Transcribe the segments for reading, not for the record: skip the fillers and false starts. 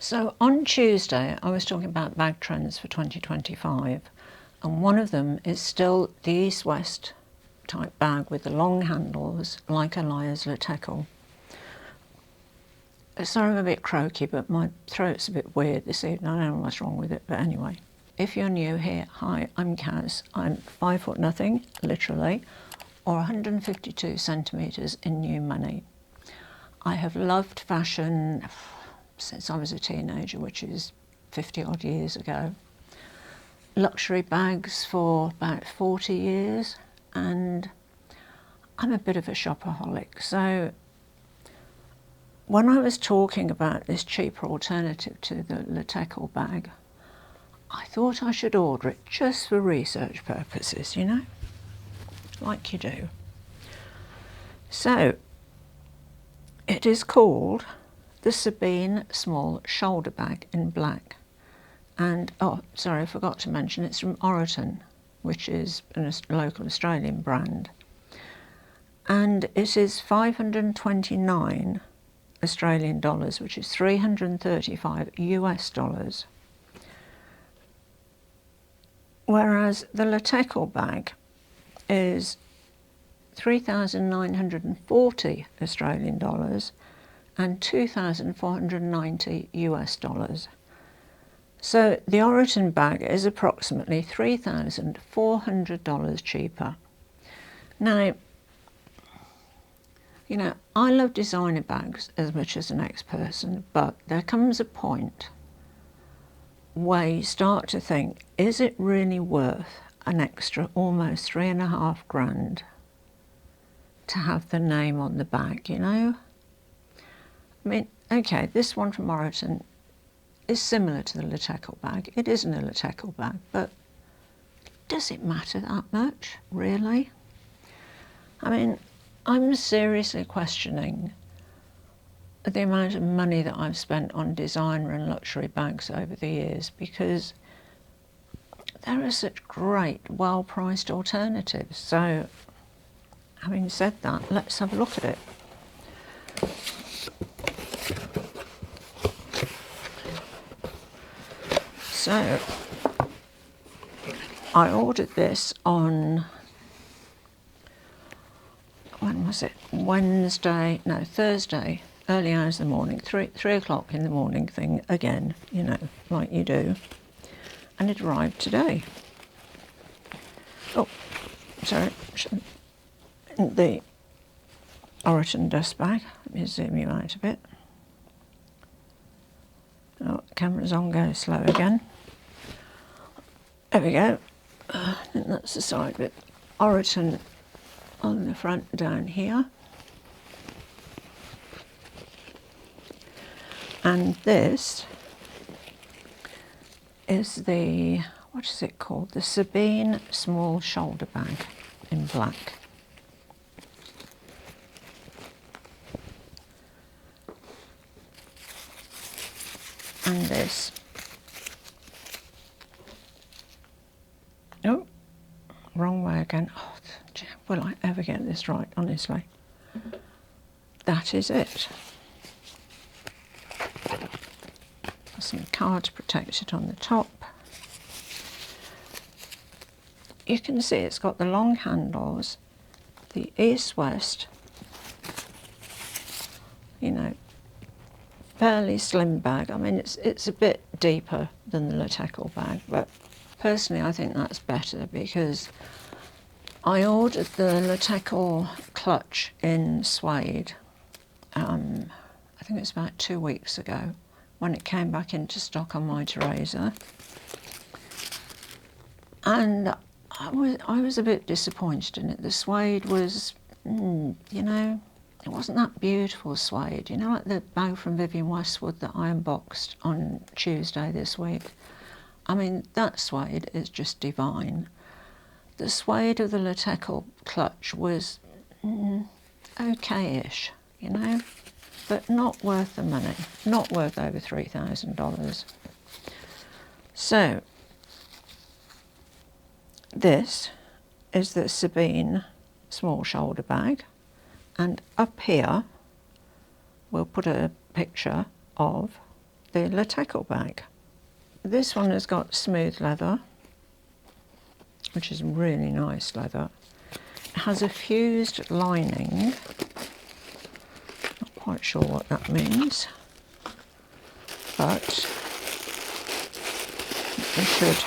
So on Tuesday I was talking about bag trends for 2025, and one of them is still the East-West type bag with the long handles like Alaïa's L Teckel. Sorry I'm a bit croaky, but my throat's a bit weird this evening. I don't know what's wrong with it, but anyway. If you're new here, hi, I'm Kaz. I'm 5 foot nothing, literally, or 152 centimetres in new money. I have loved fashion since I was a teenager, which is 50 odd years ago. Luxury bags for about 40 years, and I'm a bit of a shopaholic. So when I was talking about this cheaper alternative to the L Teckel bag, I thought I should order it just for research purposes, you know, like you do. So it is called the Sabine small shoulder bag in black. And, oh, sorry, I forgot to mention, it's from Oroton, which is a local Australian brand. And it is 529 Australian dollars, which is 335 US dollars. Whereas the L Teckel bag is 3,940 Australian dollars and 2,490 US dollars. So the Oroton bag is approximately $3,400 cheaper. Now, you know, I love designer bags as much as the next person, but there comes a point where you start to think, is it really worth an extra almost $3.5 grand to have the name on the bag, you know? I mean, okay, this one from Oroton is similar to the L Teckel bag. It isn't a L Teckel bag, but does it matter that much, really? I mean, I'm seriously questioning the amount of money that I've spent on designer and luxury bags over the years, because there are such great, well-priced alternatives. So, having said that, let's have a look at it. So, I ordered this on, when was it? Thursday, early hours of the morning, 3 o'clock in the morning thing again, you know, like you do. And it arrived today. Oh, sorry, the Oroton dust bag. Let me zoom you out a bit. Oh, camera's on, go slow again. There we go. I think that's the side bit. Oroton on the front down here. And this is the, what is it called? The Sabine small shoulder bag in black. And this, oh, wrong way again. Oh, will I ever get this right, honestly? That is it. Some card protected on the top. You can see it's got the long handles, the East-West, you know, fairly slim bag. I mean, it's a bit deeper than the L Teckel bag, but personally I think that's better, because I ordered the L Teckel clutch in suede, I think it was about 2 weeks ago, when it came back into stock on my Teresa. And I was a bit disappointed in it. The suede was, you know, it wasn't that beautiful suede, you know, like the bag from Vivienne Westwood that I unboxed on Tuesday this week. I mean, that suede is just divine. The suede of the L Teckel clutch was okay-ish, you know, but not worth the money, not worth over $3,000. So, this is the Sabine small shoulder bag, and up here we'll put a picture of the L Teckel bag. This one has got smooth leather, which is really nice leather. It has a fused lining. Not quite sure what that means, but we should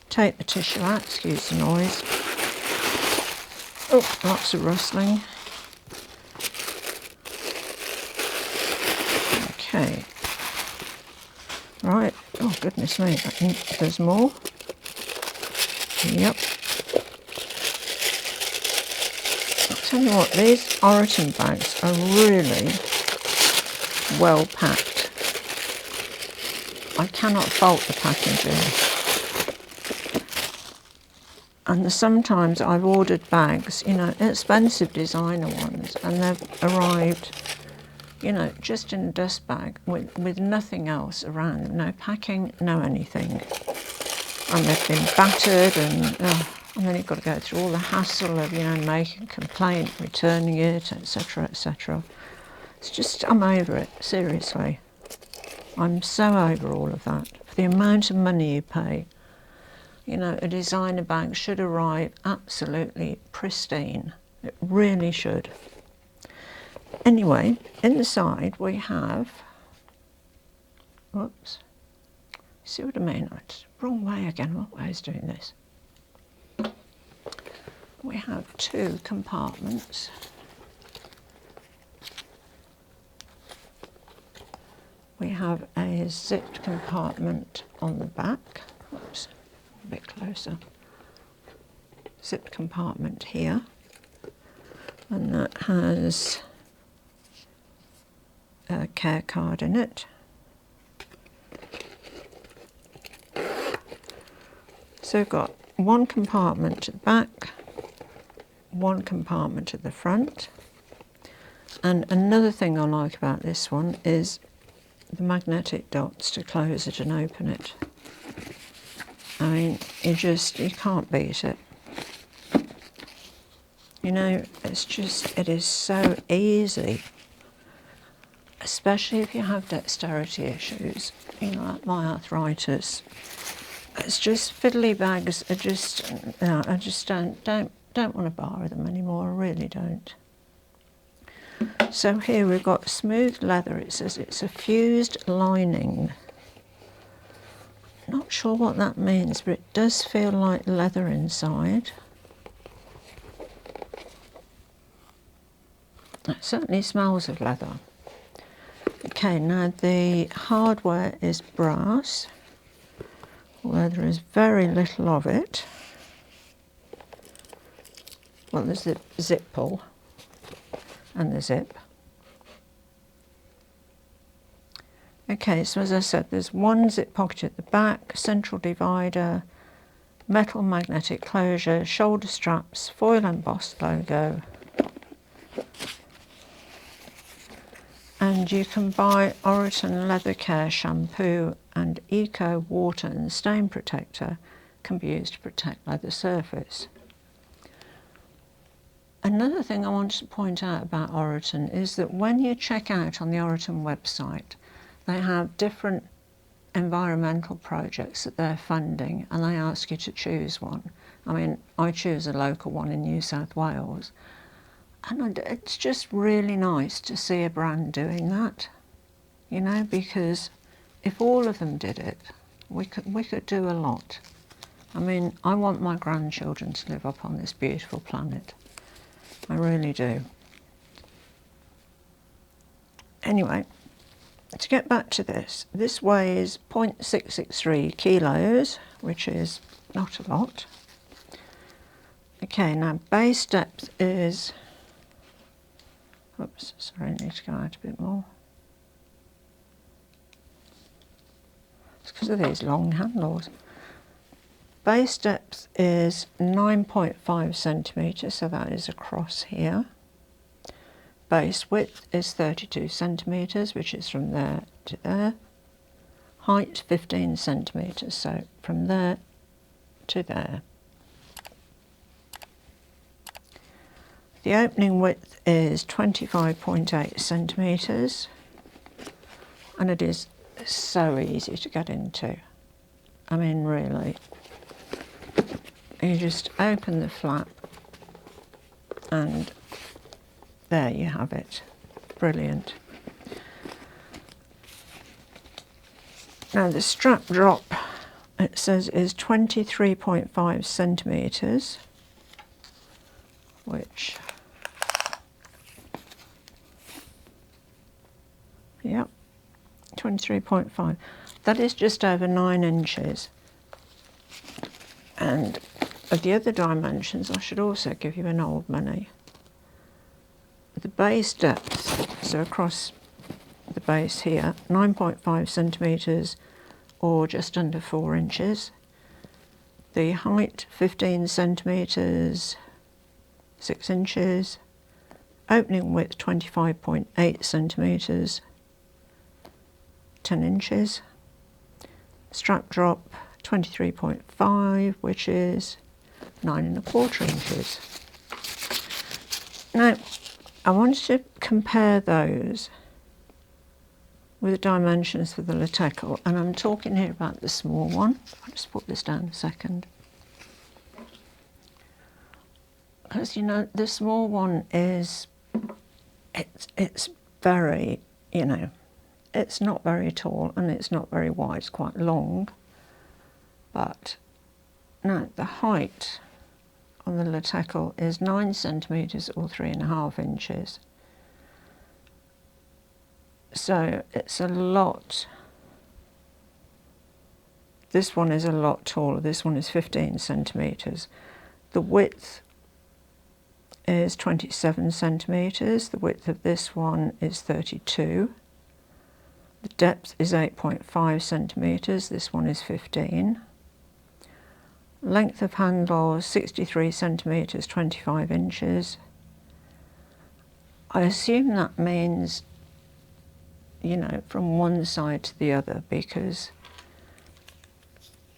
take the tissue out, excuse the noise. Oh, lots of rustling. Okay. Right, oh goodness me, there's more. Yep. I'll tell you what, these Oroton bags are really well packed. I cannot fault the packaging. And sometimes I've ordered bags, you know, expensive designer ones, and they've arrived, you know, just in a dust bag with nothing else around, no packing, no anything. And they've been battered, and then you've got to go through all the hassle of, you know, making a complaint, returning it, etc., etc. It's just, I'm over it, seriously. I'm so over all of that. For the amount of money you pay, you know, a designer bag should arrive absolutely pristine. It really should. Anyway, inside we have, whoops, see what I mean? It's wrong way again. What way is doing this? We have two compartments. We have a zipped compartment on the back. Whoops, a bit closer. Zipped compartment here, and that has a care card in it. So we've got one compartment at the back, one compartment at the front. And another thing I like about this one is the magnetic dots to close it and open it. I mean, you can't beat it. You know, it is so easy, especially if you have dexterity issues, you know, like my arthritis. It's just, fiddly bags are just, no, I just don't want to borrow them anymore, I really don't. So here we've got smooth leather. It says it's a fused lining. Not sure what that means, but it does feel like leather inside. It certainly smells of leather. Okay, now the hardware is brass, although there is very little of it. Well, there's the zip pull and the zip. Okay, so as I said, there's one zip pocket at the back, central divider, metal magnetic closure, shoulder straps, foil embossed logo. And you can buy Oroton Leather Care Shampoo and Eco Water and Stain Protector can be used to protect leather surface. Another thing I wanted to point out about Oroton is that when you check out on the Oroton website, they have different environmental projects that they're funding, and they ask you to choose one. I mean, I choose a local one in New South Wales, and it's just really nice to see a brand doing that, you know, because if all of them did it, we could do a lot. I mean, I want my grandchildren to live up on this beautiful planet. I really do. Anyway, to get back to this, this weighs 0.663 kilos, which is not a lot. Okay, now base depth is, oops, sorry, I need to go out a bit more. It's because of these long handles. Base depth is 9.5 centimetres, so that is across here. Base width is 32 centimetres, which is from there to there. Height 15 centimetres, so from there to there. The opening width is 25.8 centimetres. And it is so easy to get into. I mean, really. You just open the flap and there you have it. Brilliant. Now the strap drop, it says, is 23.5 centimetres, which, yep, 23.5. That is just over 9 inches. And of the other dimensions, I should also give you an old money. The base depth, so across the base here, 9.5 centimetres or just under 4 inches. The height, 15 centimetres, 6 inches. Opening width, 25.8 centimetres, 10 inches. Strap drop, 23.5, which is 9¼ inches. Now, I wanted to compare those with the dimensions for the L Teckel, and I'm talking here about the small one. I'll just put this down a second. Because, you know, the small one is, it's very, you know, it's not very tall and it's not very wide, it's quite long. But now the height on the L Teckel is 9 centimetres or 3½ inches. So it's a lot, this one is a lot taller, this one is 15 centimetres. The width is 27 centimetres, the width of this one is 32. The depth is 8.5 centimetres, this one is 15. Length of handle, 63 centimetres, 25 inches. I assume that means, you know, from one side to the other, because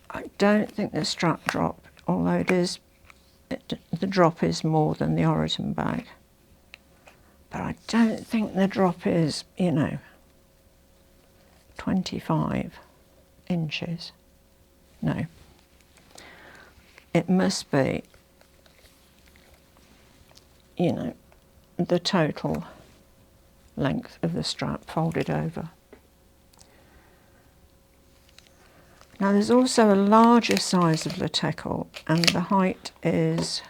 I don't think the strap drop, although it is, the drop is more than the Oroton bag, but I don't think the drop is, you know, 25 inches. No. It must be, you know, the total length of the strap folded over. Now there's also a larger size of L Teckel, and the height is,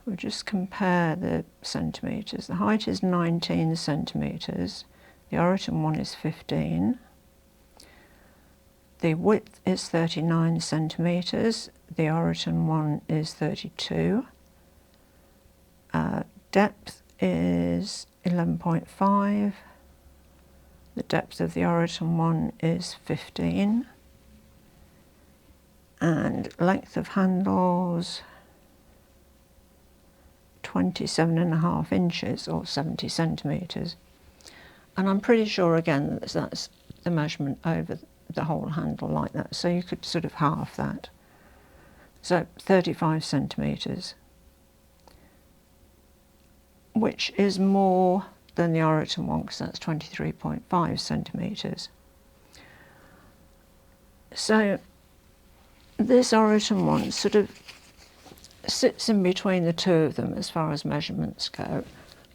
we'll just compare the centimetres. The height is 19 centimetres, the Oroton one is 15. The width is 39 centimetres, the Oroton one is 32. Depth is 11.5. The depth of the Oroton one is 15. And length of handles, 27½ inches or 70 centimetres. And I'm pretty sure again that that's the measurement over the whole handle like that, so you could sort of half that. So 35 centimetres, which is more than the Oroton one, because that's 23.5 centimetres. So this Oroton one sort of sits in between the two of them as far as measurements go.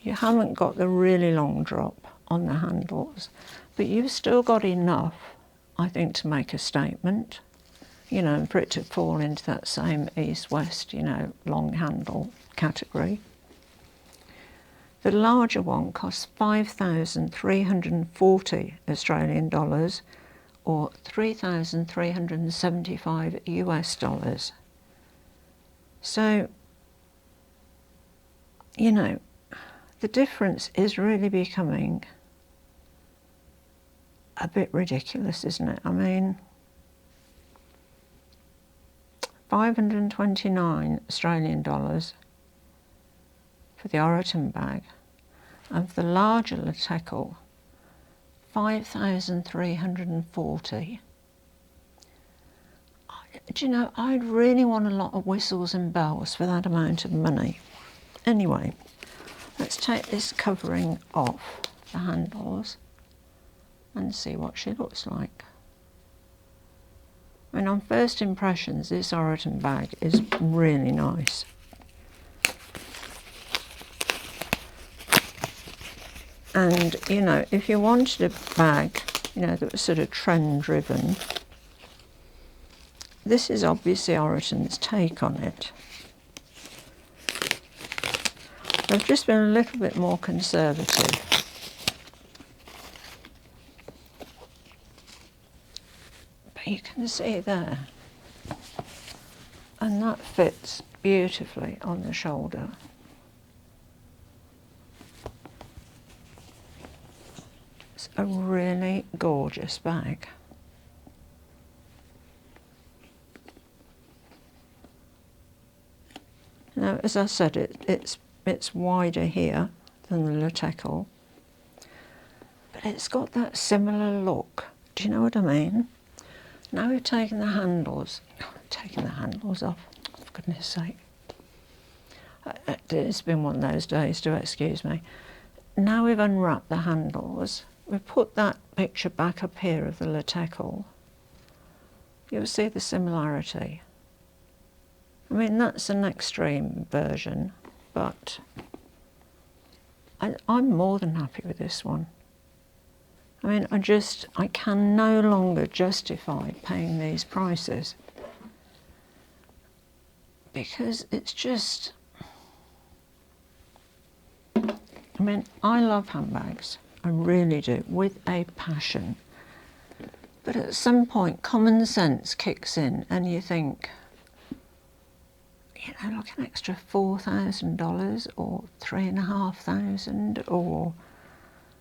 You haven't got the really long drop on the handles, but you've still got enough, I think, to make a statement, you know, and for it to fall into that same east-west, you know, long handle category. The larger one costs 5,340 Australian dollars or 3,375 US dollars. So, you know, the difference is really becoming a bit ridiculous, isn't it? I mean, 529 Australian dollars for the Oroton bag, and for the larger L Teckel, 5,340. Do you know, I'd really want a lot of whistles and bells for that amount of money. Anyway, let's take this covering off the handles. and see what she looks like. I mean, on first impressions, this Oroton bag is really nice. And, you know, if you wanted a bag, you know, that was sort of trend driven, this is obviously Oroton's take on it. They've just been a little bit more conservative. But you can see there, and that fits beautifully on the shoulder. It's a really gorgeous bag. Now, as I said, it's wider here than the L Teckel, but it's got that similar look. Do you know what I mean? Now we've taken the handles off, for goodness sake. It's been one of those days, do excuse me. Now we've unwrapped the handles, we've put that picture back up here of the L Teckel. You'll see the similarity. I mean, that's an extreme version, but I'm more than happy with this one. I mean, I can no longer justify paying these prices because it's just, I mean, I love handbags, I really do, with a passion. But at some point, common sense kicks in and you think, you know, like an extra $4,000 or $3,500, or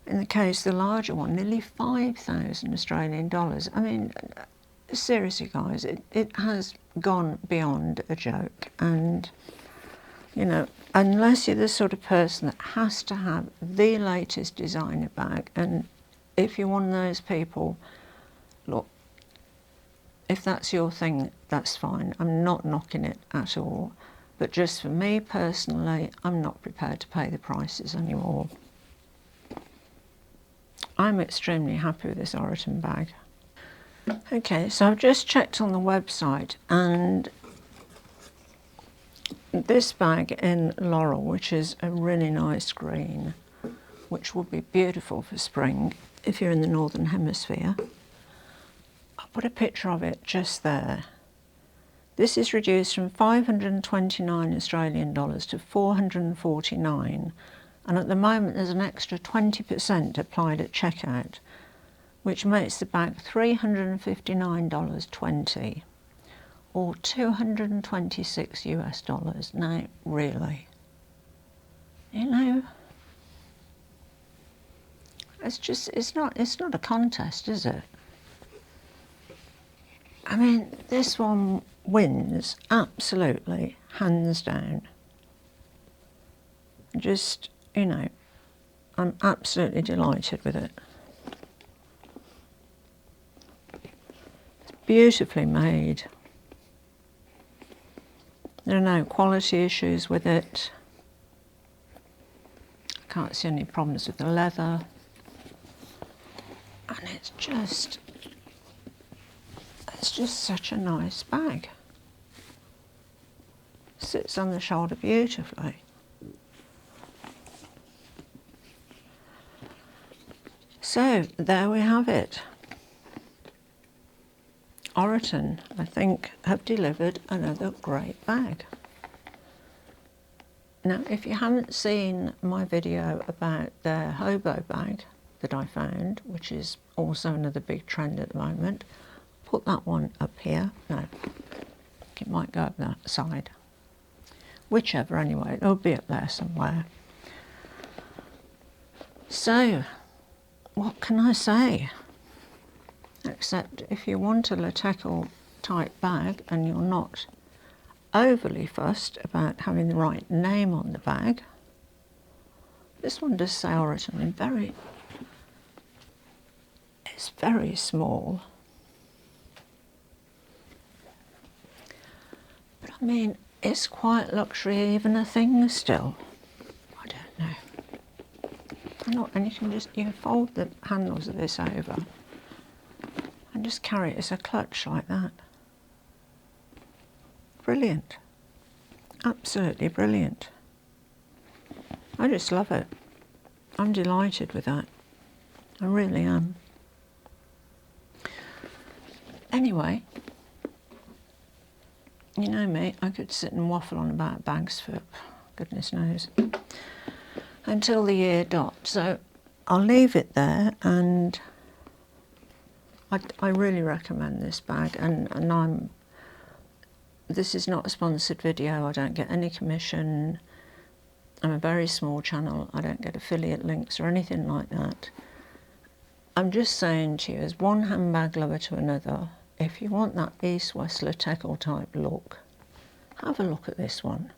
in the case of the larger one, nearly 5,000 Australian dollars. I mean, seriously guys, it has gone beyond a joke. And, you know, unless you're the sort of person that has to have the latest designer bag, and if you're one of those people, look, if that's your thing, that's fine. I'm not knocking it at all. But just for me personally, I'm not prepared to pay the prices anymore. I'm extremely happy with this Oroton bag. Okay, so I've just checked on the website, and this bag in Laurel, which is a really nice green, which would be beautiful for spring if you're in the Northern Hemisphere. I'll put a picture of it just there. This is reduced from 529 Australian dollars to 449, and at the moment there's an extra 20% applied at checkout, which makes the bag $359.20 or 226 US dollars. Now, really, you know, it's not a contest, is it? I mean, this one wins, absolutely, hands down. Just, you know, I'm absolutely delighted with it. It's beautifully made. There are no quality issues with it. I can't see any problems with the leather. And it's just such a nice bag. Sits on the shoulder beautifully. So there we have it. Oroton, I think, have delivered another great bag. Now, if you haven't seen my video about their hobo bag that I found, which is also another big trend at the moment, put that one up here. No, it might go up that side. Whichever, anyway, it'll be up there somewhere. So, what can I say? Except if you want a L Teckel type bag and you're not overly fussed about having the right name on the bag, this one does say Oroton in it's very small. But I mean, is quiet luxury even a thing still? I don't know. Look, and you can fold the handles of this over and just carry it as a clutch like that. Brilliant. Absolutely brilliant. I just love it. I'm delighted with that. I really am. Anyway, you know me, I could sit and waffle on about bags for goodness knows until the year dot. So I'll leave it there, and I really recommend this bag, and this is not a sponsored video. I don't get any commission. I'm a very small channel. I don't get affiliate links or anything like that. I'm just saying to you, as one handbag lover to another, if you want that East-West L Teckel type look, have a look at this one.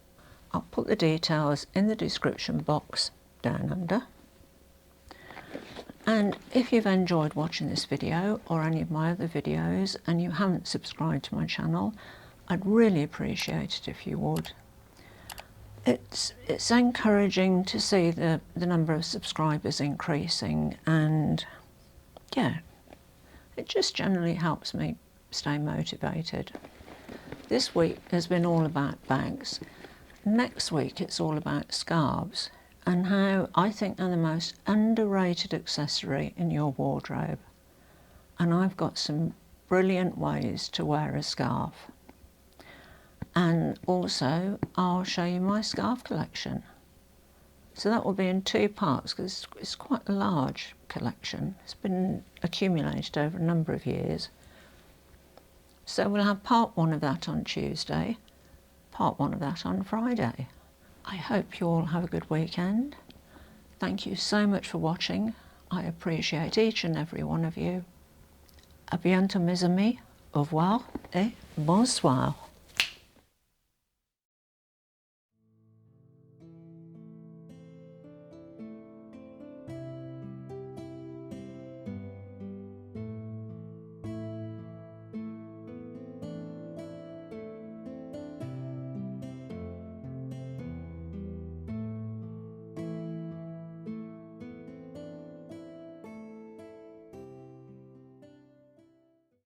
I'll put the details in the description box down under. And if you've enjoyed watching this video or any of my other videos and you haven't subscribed to my channel, I'd really appreciate it if you would. It's encouraging to see the number of subscribers increasing, and yeah, it just generally helps me stay motivated. This week has been all about bags. Next week it's all about scarves and how I think they're the most underrated accessory in your wardrobe. And I've got some brilliant ways to wear a scarf. And also I'll show you my scarf collection. So that will be in two parts because it's quite a large collection. It's been accumulated over a number of years. So we'll have part one of that on Tuesday, part one of that on Friday. I hope you all have a good weekend. Thank you so much for watching. I appreciate each and every one of you. À bientôt mes amis. Au revoir et bonsoir.